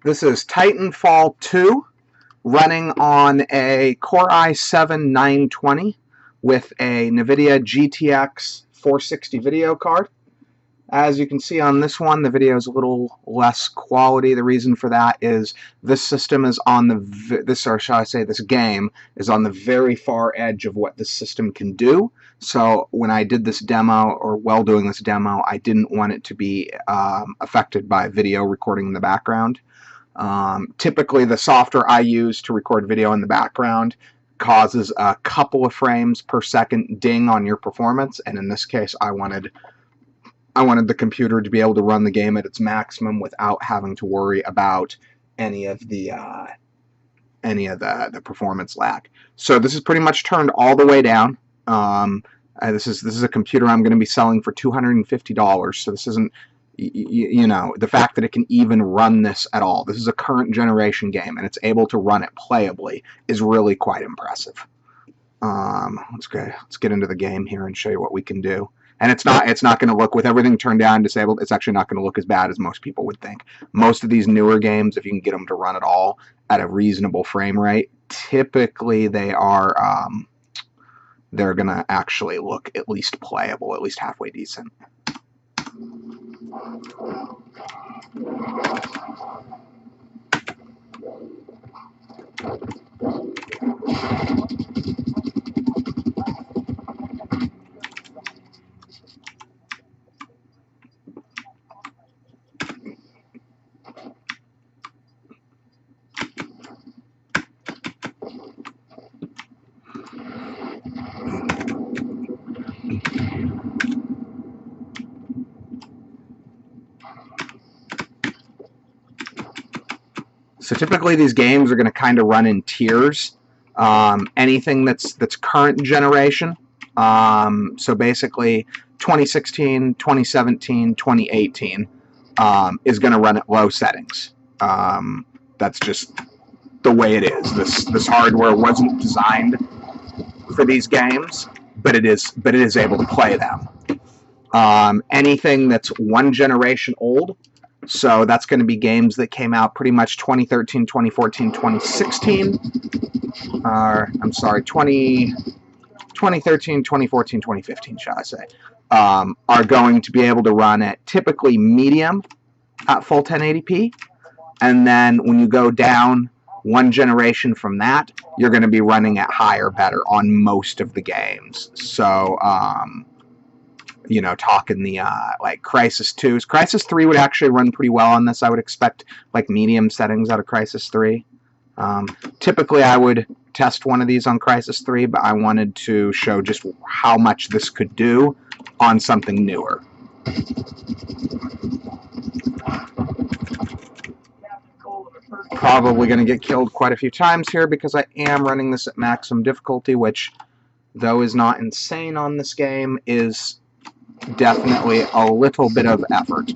This is Titanfall 2 running on a Core i7-920 with a NVIDIA GTX460 video card. As you can see on this one, the video is a little less quality. The reason for that is this system is on this game is on the very far edge of what this system can do. So when I did this demo, or while doing this demo, I didn't want it to be affected by video recording in the background. Typically, the software I use to record video in the background causes a couple of frames per second ding on your performance, and in this case, I wanted the computer to be able to run the game at its maximum without having to worry about any of the performance lag. So this is pretty much turned all the way down. This is a computer I'm going to be selling for $250. So this isn't, you know, the fact that it can even run this at all. This is a current generation game, and it's able to run it playably is really quite impressive. Let's get into the game here and show you what we can do. And it's not going to look, with everything turned down and disabled, it's actually not going to look as bad as most people would think. Most of these newer games, if you can get them to run at all at a reasonable frame rate, typically they're going to actually look at least playable, at least halfway decent. So typically these games are going to kind of run in tiers. Anything that's current generation, so basically 2016, 2017, 2018 is going to run at low settings. That's just the way it is. This hardware wasn't designed for these games, but it is able to play them. Anything that's one generation old, so that's going to be games that came out pretty much 2013, 2014, 2016. I'm sorry, 2013, 2014, 2015, shall I say, are going to be able to run at typically medium at full 1080p. And then when you go down one generation from that, you're going to be running at higher, better on most of the games. So, you know, talking the like Crysis 2s. Crysis 3 would actually run pretty well on this. I would expect like medium settings out of Crysis 3. Typically I would test one of these on Crysis 3, but I wanted to show just how much this could do on something newer. Probably going to get killed quite a few times here because I am running this at maximum difficulty, which, though is not insane on this game, is definitely a little bit of effort.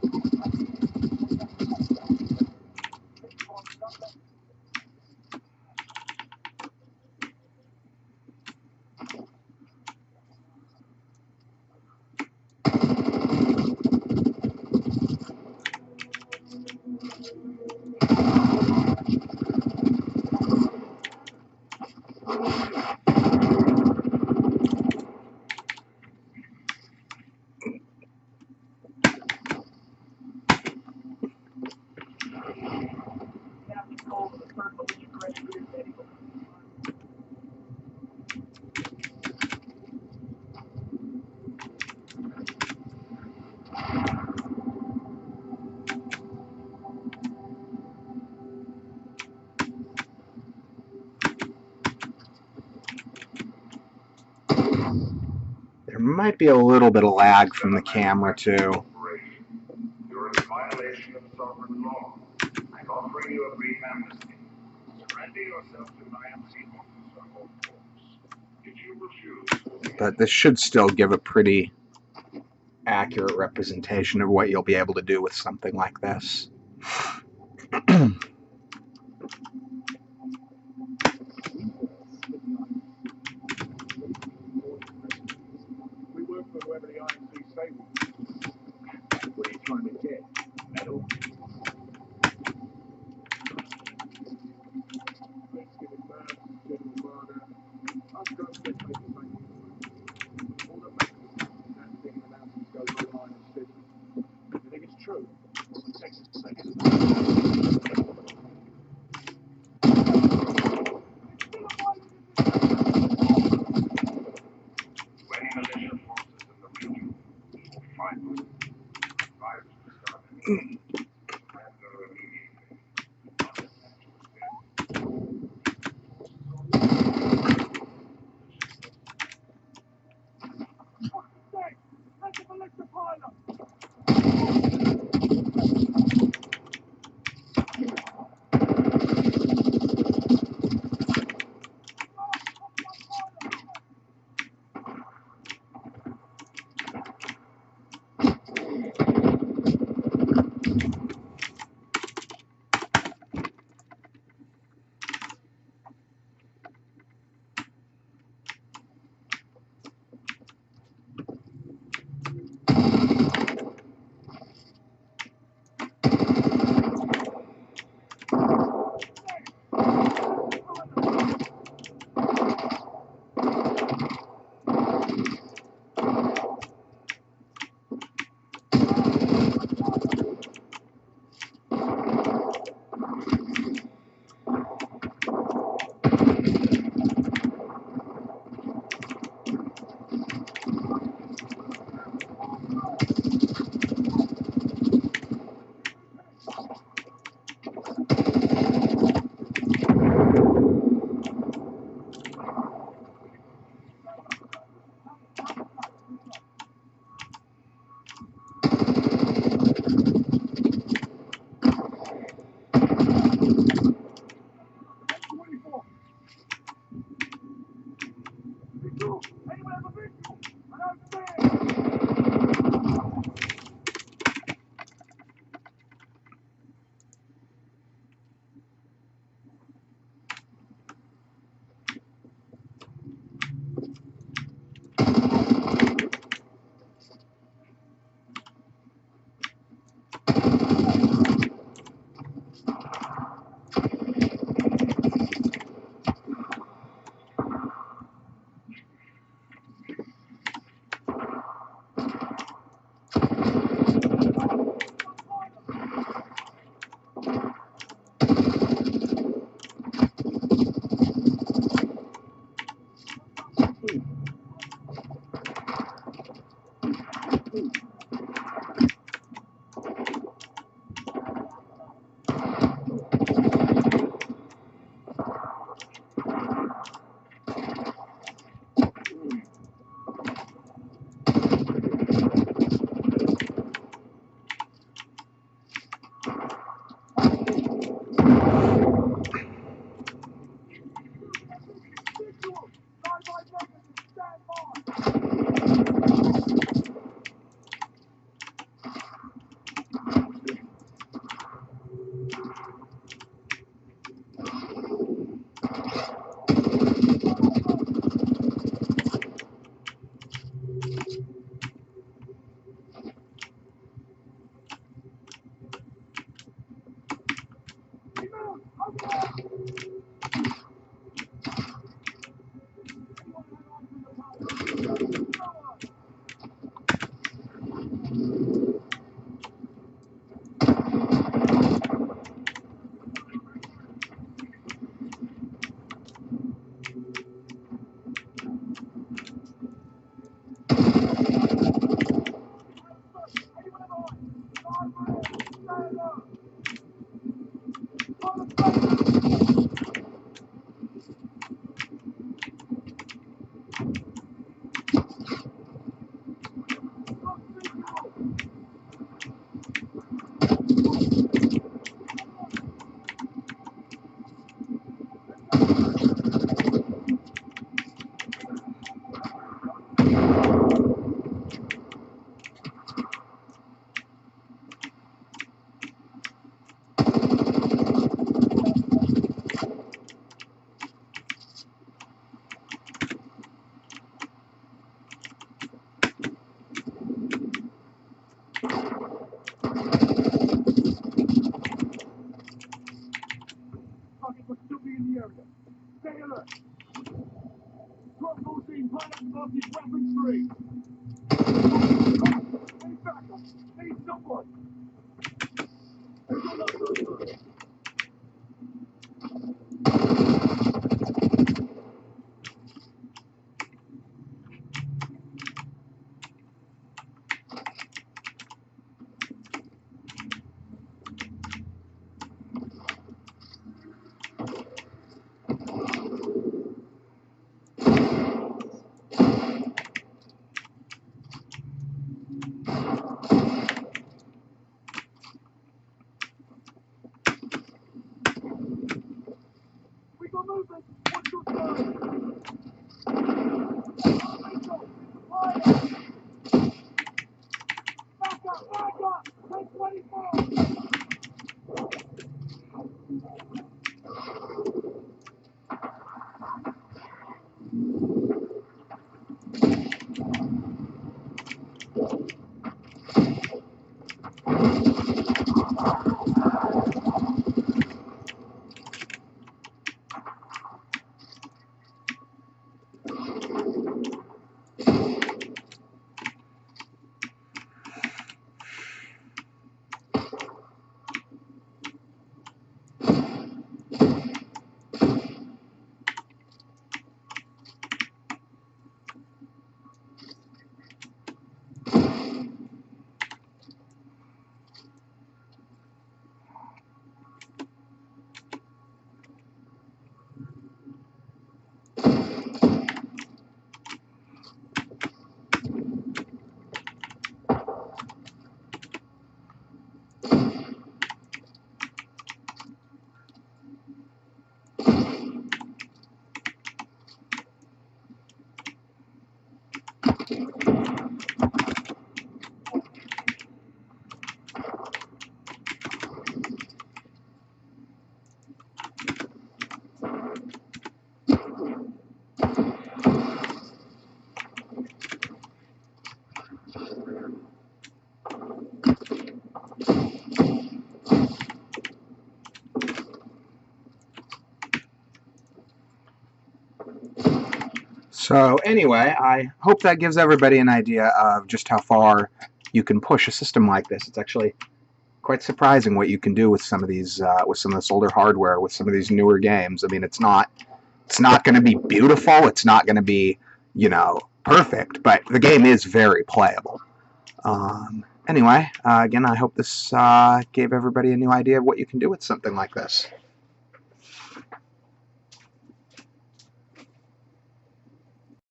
There might be a little bit of lag from the camera too. You're in violation of sovereign law. I'm offering you a brief amnesty. Surrender yourself to my MC officer or force. If you refuse, But this should still give a pretty accurate representation of what you'll be able to do with something like this. we work for whoever the IMC say we do. What are you trying to get? Metal? militia forces in the region. We will fight them. Advise to start immediately. Surrender immediately. So anyway, I hope that gives everybody an idea of just how far you can push a system like this. It's actually quite surprising what you can do with some of these, with some of this older hardware, with some of these newer games. I mean, it's not going to be beautiful. It's not going to be, perfect, but the game is very playable. Anyway, again, I hope this gave everybody a new idea of what you can do with something like this.